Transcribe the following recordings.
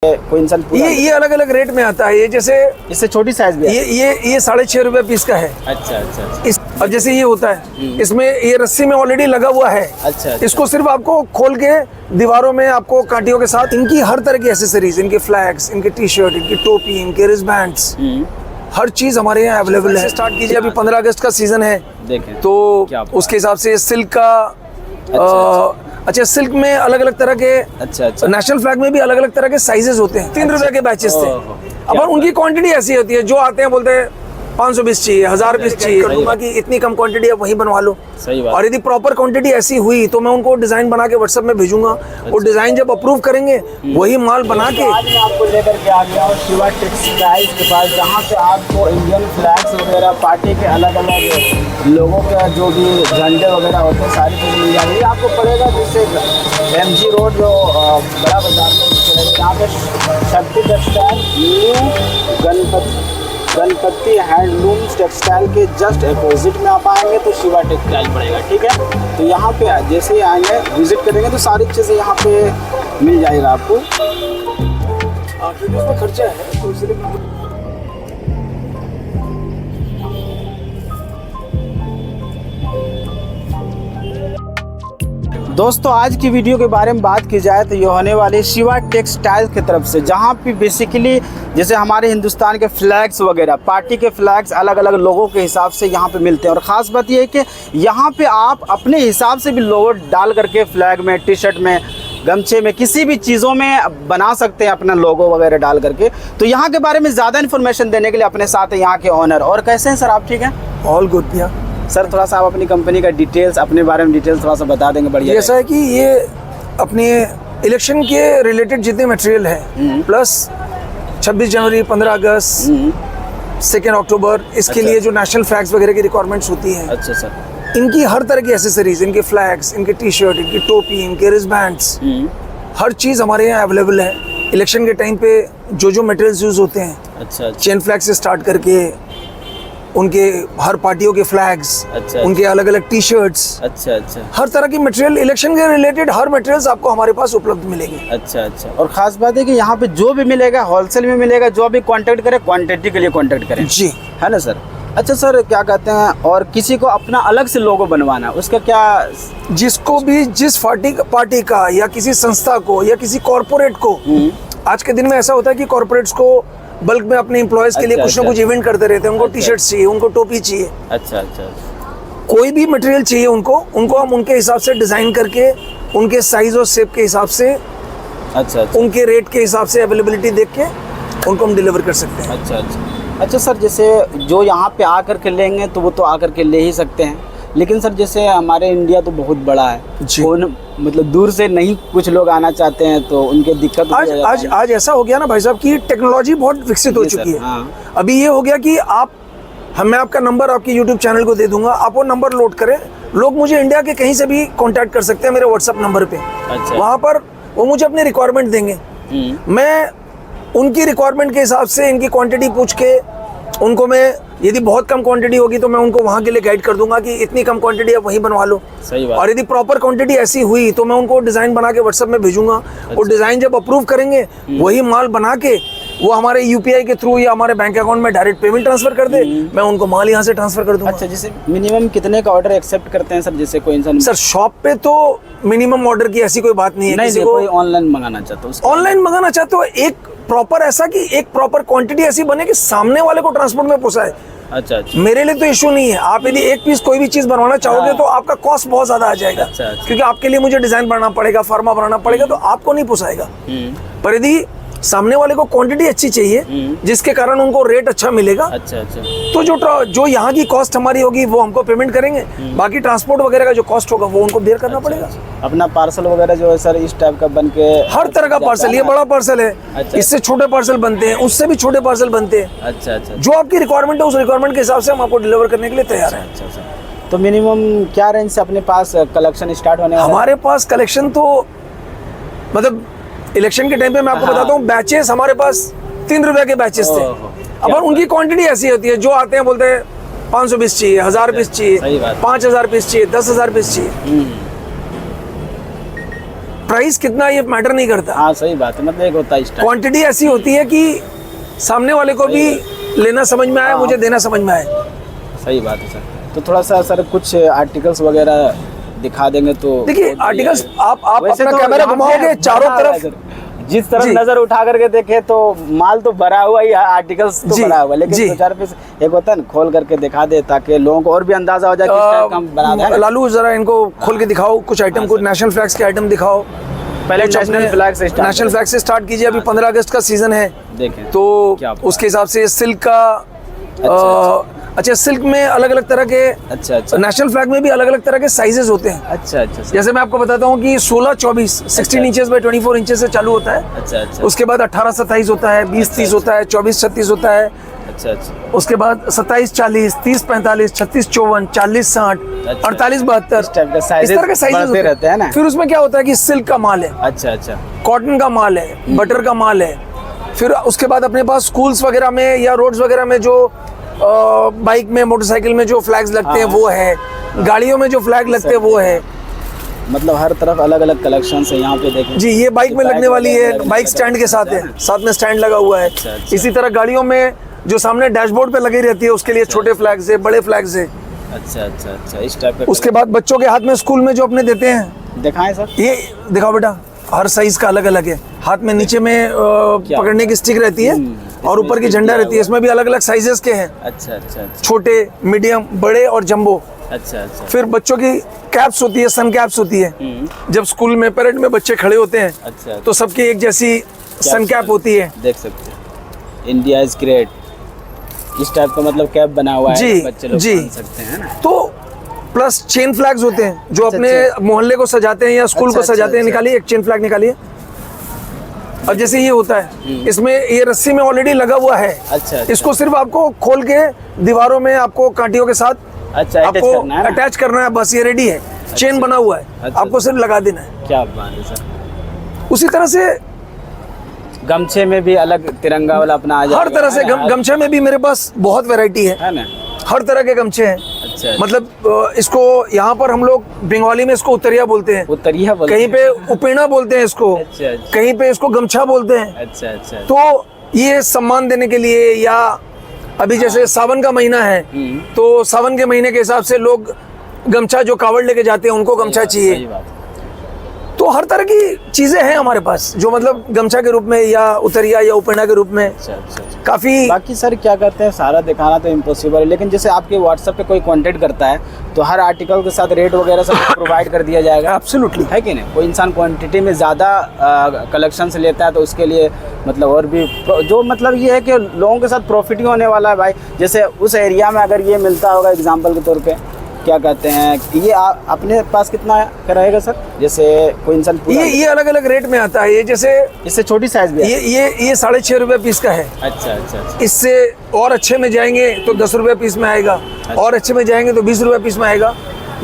कोई इंसान अलग अलग रेट में आता है। ये जैसे इससे छोटी साइज भी ये 6.5 रुपए पीस का है। अच्छा अच्छा अच्छा। और जैसे ये होता है, इसमें ये रस्सी में ऑलरेडी लगा हुआ है। अच्छा। इसको सिर्फ आपको खोल के दीवारों में आपको कांटियों के साथ इनकी हर तरह की एसेसरीज, इनके फ्लैग्स, इनके टी शर्ट, इनकी टोपी, इनके रिस्टबैंड्स, हर चीज हमारे यहाँ अवेलेबल है। स्टार्ट कीजिए, अभी 15 अगस्त का सीजन है, देखें तो उसके हिसाब से सिल्क का अच्छा सिल्क में अलग अलग तरह के, अच्छा नेशनल फ्लैग में भी अलग अलग तरह के साइजेस होते हैं। 3 रुपए के बैचेस थे। अब उनकी क्वांटिटी ऐसी होती है, जो आते हैं बोलते हैं 520 चाहिए, 1000 पीस चाहिए, दूंगा कि इतनी कम क्वांटिटी आप वहीं बनवा लो। सही बात। और यदि प्रॉपर क्वांटिटी ऐसी हुई तो मैं उनको डिजाइन बना के व्हाट्सएप में भेजूंगा। वो डिजाइन जब अप्रूव करेंगे वही माल बना के आज मैं आपको लेकर के आ गया हूँ शिवा टेक्सटाइल्स के पास, जहाँ पे आपको इंडियन फ्लैग्स वगैरह, पार्टी के अलग अलग लोगों के जो भी झंडे वगैरह होते हैं, सारी चीज़ें मिल जाएगी। आपको पड़ेगा जिससे MG रोड जो बड़ा बाजार में, यहाँ पे शक्ति textile new Ganpati handlooms textile के जस्ट अपोजिट में आप आएंगे तो शिवा टेक्सटाइल पड़ेगा, ठीक है। तो यहाँ पे जैसे ही आएंगे, विजिट करेंगे तो सारी चीज़ें यहाँ पे मिल जाएगा आपको। उसमें खर्चा है तो इसलिए दोस्तों, आज की वीडियो के बारे में बात की जाए तो ये होने वाली शिवा टेक्सटाइल की तरफ से, जहाँ पे बेसिकली जैसे हमारे हिंदुस्तान के फ्लैग्स वगैरह, पार्टी के फ्लैग्स अलग अलग लोगों के हिसाब से यहाँ पे मिलते हैं। और ख़ास बात ये है कि यहाँ पे आप अपने हिसाब से भी लोगो डाल करके फ्लैग में, टी शर्ट में, गमछे में, किसी भी चीज़ों में बना सकते हैं अपना लोगो वगैरह डाल करके। तो यहाँ के बारे में ज़्यादा इन्फॉर्मेशन देने के लिए अपने साथ है यहाँ के ऑनर। और कैसे हैं सर आप? ठीक है, ऑल गुड भैया। सर थोड़ा सा आप अपनी कंपनी का डिटेल्स, अपने बारे में डिटेल्स थोड़ा सा बता देंगे, बढ़िया। ऐसा है कि ये अपने इलेक्शन के रिलेटेड जितने मटेरियल है, प्लस 26 जनवरी, 15 अगस्त, 2 अक्टूबर, इसके लिए जो नेशनल फ्लैग्स वगैरह की रिक्वायरमेंट्स होती हैं, अच्छा सर, इनकी हर तरह की एसेसरीज, इनके फ्लैग्स, इनके टी शर्ट, इनकी टोपी, इनके रिस्टबैंड्स, हर चीज़ हमारे यहाँ अवेलेबल है। इलेक्शन के टाइम पे जो मटेरियल्स यूज़ होते हैं, अच्छा, चेन फ्लैग से स्टार्ट करके उनके हर पार्टियों के फ्लैग्स, अच्छा, उनके अलग अलग टी शर्ट्स, अच्छा अच्छा, हर तरह की मटेरियल, इलेक्शन के रिलेटेड हर मटेरियल्स आपको हमारे पास उपलब्ध मिलेंगे। अच्छा अच्छा। और ख़ास बात है कि यहाँ पे जो भी मिलेगा होलसेल में मिलेगा, जो भी कांटेक्ट करे क्वांटिटी के लिए कांटेक्ट करें, जी, है ना सर? अच्छा सर, क्या कहते हैं, और किसी को अपना अलग से लोगो बनवाना है, उसका क्या? जिसको भी जिस पार्टी का या किसी संस्था को या किसी कॉर्पोरेट को, आज के दिन में ऐसा होता है कि कॉर्पोरेट्स को बल्क में अपने एम्प्लॉयज के लिए कुछ ना कुछ इवेंट करते रहते हैं। उनको टी शर्ट चाहिए, उनको टोपी चाहिए, अच्छा अच्छा, कोई भी मटेरियल चाहिए उनको हम उनके हिसाब से डिज़ाइन करके, उनके साइज और शेप के हिसाब से, अच्छा, उनके रेट के हिसाब से अवेलेबिलिटी देख के उनको हम डिलीवर कर सकते हैं। अच्छा अच्छा अच्छा। सर जैसे जो यहाँ पे आकर के लेंगे तो वो तो आकर के ले ही सकते हैं, लेकिन सर जैसे हमारे इंडिया तो बहुत बड़ा है, कौन मतलब दूर से नहीं कुछ लोग आना चाहते हैं तो उनके दिक्कत आज ऐसा हो गया ना भाई साहब कि टेक्नोलॉजी बहुत विकसित हो चुकी है। हाँ। अभी ये हो गया कि मैं आपका नंबर आपके यूट्यूब चैनल को दे दूंगा, आप वो नंबर लोड करें, लोग मुझे इंडिया के कहीं से भी कांटेक्ट कर सकते हैं मेरे व्हाट्सएप नंबर पे। अच्छा। वहाँ पर वो मुझे अपनी रिक्वायरमेंट देंगे, मैं उनकी रिक्वायरमेंट के हिसाब से इनकी क्वांटिटी पूछ के उनको मैं, यदि बहुत कम क्वांटिटी होगी तो मैं उनको वहाँ के लिए गाइड कर दूंगा कि इतनी कम क्वांटिटी आप वहीं बनवा लो। सही बात। और यदि प्रॉपर क्वांटिटी ऐसी हुई तो मैं उनको डिज़ाइन बना के व्हाट्सएप में भेजूंगा। अच्छा। वो डिज़ाइन जब अप्रूव करेंगे वही माल बना के वो हमारे UPI के थ्रू या हमारे बैंक अकाउंट में डायरेक्ट पेमेंट ट्रांसफर कर दे, मैं उनको माल यहाँ से ट्रांसफर कर दूंगा। अच्छा, जैसे मिनिमम कितने का ऑर्डर एक्सेप्ट करते हैं सर? जैसे कोई इंसान सर शॉप पे तो मिनिमम ऑर्डर की ऐसी कोई बात नहीं है। नहीं, कोई ऑनलाइन मंगाना चाहता हो, ऑनलाइन मंगाना चाहते हो, एक प्रॉपर ऐसा कि एक प्रॉपर क्वांटिटी ऐसी बने कि सामने वाले को ट्रांसपोर्ट में पोसाए। अच्छा अच्छा। मेरे लिए तो इशू नहीं है। आप यदि एक पीस कोई भी चीज बनवाना चाहोगे तो आपका कॉस्ट बहुत ज्यादा आ जाएगा। अच्छा अच्छा। क्योंकि आपके लिए मुझे डिजाइन बनाना पड़ेगा, फर्मा बनाना पड़ेगा, तो आपको नहीं पोसाएगा। पर यदि सामने वाले को क्वांटिटी अच्छी चाहिए जिसके कारण उनको रेट अच्छा मिलेगा, अच्छा अच्छा, तो जो यहाँ की कॉस्ट हमारी होगी वो हमको पेमेंट करेंगे, बाकी ट्रांसपोर्ट वगैरह का जो कॉस्ट होगा वो उनको बेयर करना पड़ेगा। अपना पार्सल वगैरह जो है सर इस टाइप का बन के, हर तरह का पार्सल, ये बड़ा पार्सल है। अच्छा। इससे छोटे पार्सल बनते हैं, उससे भी छोटे पार्सल बनते हैं। अच्छा अच्छा। जो आपकी रिक्वायरमेंट है उस रिक्वायरमेंट के हिसाब से हम आपको डिलीवर करने के लिए तैयार हैं। अच्छा अच्छा। तो मिनिमम क्या रेंज से अपने पास कलेक्शन स्टार्ट होने वाला है? हमारे पास कलेक्शन तो मतलब इलेक्शन के टाइम पे मैं आपको बताता हूँ, बैचेस हमारे पास 3 रुपए के बैचेस थे। अब उनकी क्वांटिटी ऐसी होती है, जो आते हैं बोलते हैं 520 चाहिए, 1000 पीस चाहिए, 5000 पीस चाहिए, 10,000 पीस चाहिए। प्राइस कितना ये मैटर नहीं करता। हाँ सही बात है, मतलब एक होता है स्टाइल। क्वांटिटी ऐसी होती है कि सामने वाले को भी लेना समझ में आए, मुझे देना समझ में आए। सही बात है सर। तो थोड़ा सा सर कुछ आर्टिकल्स वगैरह दिखा देंगे तो। देखिए आर्टिकल्स आप वैसे अपना तो कैमरा यहाँ पे घुमाओगे चारों भरा हुआ है तरफ, सर। जिस तरफ जी। नजर उठा करके देखे तो माल तो भरा हुआ ही है, आर्टिकल्स तो जी, भरा हुआ है, लेकिन जी। 2-4 पीस एक होता है ना खोल करके दिखा दे ताकि लोगों को और भी अंदाजा हो जाए किस टाइप का हम बना रहे हैं। लालू जरा इनको खोल के दिखाओ कुछ आइटम, कुछ नेशनल फ्लैग्स के आइटम दिखाओ। पहले नेशनल फ्लैग से स्टार्ट नेशनल फ्लैग से स्टार्ट कीजिए। अभी 15 अगस्त का सीजन है देखें तो क्या बात। उसके हिसाब से सिल्क का अच्छा सिल्क में अलग अलग तरह के, अच्छा अच्छा नेशनल फ्लैग में भी अलग अलग तरह के साइजेस होते हैं। अच्छा अच्छा सर। जैसे मैं आपको बताता हूँ कि 16-24 16 इंचेस बाय 24 इंचेस से चालू होता है। अच्छा अच्छा उसके बाद 18-27 होता है, 20-30 होता है, 24-36 होता है। अच्छा अच्छा उसके बाद 27-40, 30-45, 36-54, 40-60, अच्छा। 48-72 इस टाइप का इस sizes तरह के साइजेस बढ़ते होते रहते हैं ना। फिर उसमें क्या होता है कि सिल्क का माल है, अच्छा अच्छा कॉटन का माल है, बटर का माल है। फिर उसके बाद अपने पास स्कूल्स वगैरह में या रोड्स वगैरह में जो बाइक में मोटरसाइकिल में जो फ्लैग्स लगते हैं वो है, गाड़ियों में जो फ्लैग लगते हैं वो है। मतलब हर तरफ अलग अलग कलेक्शन है यहाँ पे देखें जी ये बाइक में लगने वाली है, अलग-अलग बाइक स्टैंड के साथ है, साथ में स्टैंड लगा हुआ है। अच्छा, अच्छा। इसी तरह गाड़ियों में जो सामने डैशबोर्ड पे लगी रहती है उसके लिए छोटे फ्लैग्स है, बड़े फ्लैग्स है। अच्छा अच्छा अच्छा इस टाइप का। उसके बाद बच्चों के हाथ में स्कूल में जो अपने देते हैं, दिखाएं सर। ये दिखाओ बेटा, हर साइज का अलग अलग है। हाथ में नीचे में पकड़ने की स्टिक रहती है और ऊपर की झंडा रहती है। इसमें भी अलग अलग साइजेस के हैं, अच्छा अच्छा अच्छा छोटे, मीडियम, बड़े और जंबो। अच्छा अच्छा फिर बच्चों की कैप्स होती है, सन कैप्स होती है। जब स्कूल में परेड में बच्चे खड़े होते हैं अच्छा तो सबकी एक जैसी सन कैप होती है। देख सकते हैं इंडिया इज ग्रेट, इस टाइप का मतलब कैप बना हुआ है, जी, बच्चे लोग जी। पहन सकते हैं ना। तो प्लस चेन फ्लैग्स होते हैं जो अच्छा, अपने अच्छा। मोहल्ले को सजाते हैं या स्कूल अच्छा, को सजाते हैं। अच्छा। निकालिए एक चेन फ्लैग निकालिए। अब जैसे ये होता है, इसमें ये रस्सी में ऑलरेडी लगा हुआ है। अच्छा, अच्छा। इसको सिर्फ आपको खोल के दीवारों में आपको कांटियों के साथ अच्छा attach आपको करना है ना? अटैच करना है, बस ये रेडी है। चेन बना हुआ है, अच्छा, आपको सिर्फ लगा देना है। क्या बात है सर। उसी तरह से गमछे में भी अलग तिरंगा वाला अपना आ जाएगा, हर तरह से है ना? गमछे में भी मेरे पास बहुत वैरायटी है ना। हर तरह के गमछे हैं। अच्छा मतलब इसको यहाँ पर हम लोग बंगाली में इसको उतरिया बोलते हैं, उतरिया बोलते कहीं हैं। पे उपेना बोलते हैं इसको, अच्छा, अच्छा। कहीं पे इसको गमछा बोलते हैं। अच्छा अच्छा तो ये सम्मान देने के लिए, या अभी जैसे सावन का महीना है तो सावन के महीने के हिसाब से लोग गमछा जो कावड़ लेके जाते हैं उनको गमछा सही चाहिए। बात है। तो हर तरह की चीजें हैं हमारे पास जो मतलब गमछा के रूप में या उतरिया या उपेना के रूप में अच्छा अच्छा अच्छा। काफी। बाकी सर क्या करते हैं, सारा दिखाना तो इम्पॉसिबल है, लेकिन जैसे आपके व्हाट्सएप पे कोई कांटेक्ट करता है तो हर आर्टिकल के साथ रेट वगैरह सब प्रोवाइड कर दिया जाएगा। एब्सोल्युटली है कि नहीं। कोई इंसान क्वांटिटी में ज़्यादा कलेक्शन से लेता है तो उसके लिए मतलब और भी जो मतलब ये है कि लोगों के साथ प्रॉफिट ही होने वाला है भाई। जैसे उस एरिया में अगर ये मिलता होगा एग्जांपल के तौर पे, क्या कहते हैं ये अपने पास कितना का रहेगा सर। जैसे कोई इंसान ये अलग अलग रेट में आता है। ये जैसे इससे छोटी साइज भी है। ये 6.5 रुपए पीस का है। अच्छा अच्छा अच्छा इससे और अच्छे में जाएंगे तो 10 रुपए पीस में आएगा, और अच्छे में जाएंगे तो 20 रुपए पीस में आएगा,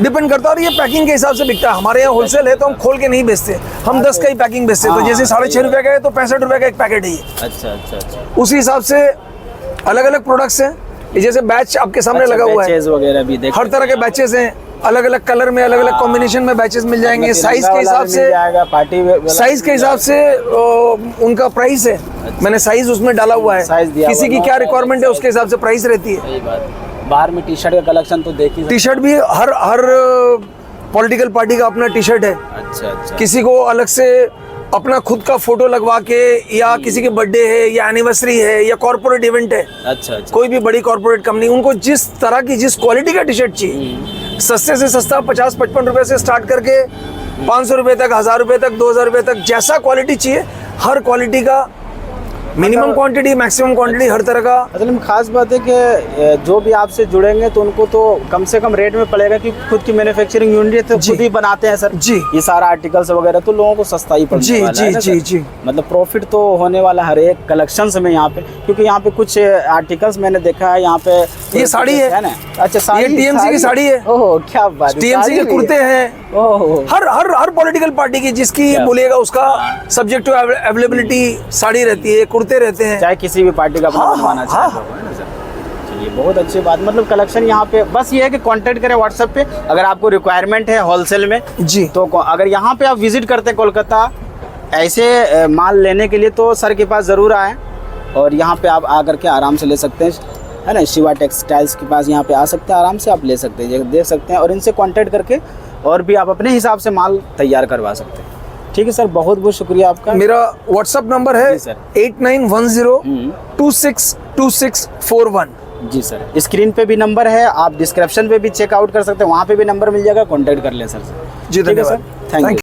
डिपेंड करता है। और ये पैकिंग के हिसाब से बिकता है। हमारे यहाँ होलसेल है तो हम खोल के नहीं बेचते, हम 10 का ही पैकिंग बेचते हैं। तो जैसे 6.5 रुपए का है तो 65 रुपए का एक पैकेट है ये। अच्छा अच्छा अच्छा। उसी हिसाब से अलग अलग प्रोडक्ट्स हैं। ये जैसे बैच आपके सामने अच्छा, लगा हुआ है, बैचेस वगैरह भी देख हर तरह के बैचेस हैं, अलग अलग कलर में, अलग अलग कॉम्बिनेशन में बैचेस मिल जाएंगे। साइज के हिसाब से, साइज के हिसाब से उनका प्राइस है। मैंने साइज उसमें डाला हुआ है, साइज दिया किसी हुआ की है, क्या रिक्वायरमेंट है उसके हिसाब से प्राइस रहती है। सही बात है। बाहर में टी शर्ट का कलेक्शन तो देखी टी शर्ट भी हर पॉलिटिकल पार्टी का अपना टी शर्ट है। अच्छा अच्छा किसी को अलग से अपना खुद का फोटो लगवा के, या किसी की बर्थडे है या एनिवर्सरी है या कॉर्पोरेट इवेंट है, अच्छा अच्छा कोई भी बड़ी कॉर्पोरेट कंपनी, उनको जिस तरह की जिस क्वालिटी का टी शर्ट चाहिए, सस्ते से सस्ता 50-55 रुपए से स्टार्ट करके 500 रुपए तक, 1000 रुपए तक, 2000 रुपए तक, जैसा क्वालिटी चाहिए हर क्वालिटी का, मिनिमम क्वांटिटी, मैक्सिमम क्वांटिटी, हर तरह का। असल में खास बात है कि जो भी आपसे जुड़ेंगे तो उनको तो कम से कम रेट में पड़ेगा, कि खुद की मैन्युफैक्चरिंग यूनिट तो खुद ही बनाते हैं सर जी। ये सारा आर्टिकल्स वगैरह, तो लोगों को सस्ता ही पड़ने जी वाला जी है ना जी सर? जी मतलब प्रॉफिट तो होने वाला हर एक कलेक्शंस में यहाँ पे, क्योंकि यहाँ पे कुछ आर्टिकल्स मैंने देखा है यहाँ पे। ये साड़ी है ना। अच्छा साड़ी, ये TMC की साड़ी है। ओह क्या बात है। TMC के कुर्ते हैं। ओह हर पॉलिटिकल पार्टी की जिसकी बोलिएगा उसका सब्जेक्ट टू अवेलेबिलिटी साड़ी रहती है, कुर्ते रहते हैं। चाहे किसी भी पार्टी का अपना हाँ, बनवाना हाँ, चाहे तो, है ना सर। चलिए बहुत अच्छी बात, मतलब कलेक्शन यहाँ पे बस ये है कि कांटेक्ट करें व्हाट्सएप पे अगर आपको रिक्वायरमेंट है होलसेल में जी। तो अगर यहाँ पे आप विजिट करते हैं कोलकाता ऐसे माल लेने के लिए तो सर के पास ज़रूर आएँ और यहाँ पे आप आकर के आराम से ले सकते हैं, है ना। शिवा टेक्सटाइल्स के पास यहाँ पे आ सकते हैं, आराम से आप ले सकते हैं, देख सकते हैं और इनसे कांटेक्ट करके और भी आप अपने हिसाब से माल तैयार करवा सकते हैं। ठीक है सर, बहुत बहुत शुक्रिया आपका। मेरा व्हाट्सअप नंबर है जी सर। 8910262641। जी सर, स्क्रीन पे भी नंबर है, आप डिस्क्रिप्शन पे भी चेकआउट कर सकते हैं, वहाँ पे भी नंबर मिल जाएगा, कांटेक्ट कर लें सर से। जी ठीक है सर, धन्यवाद। Thank you.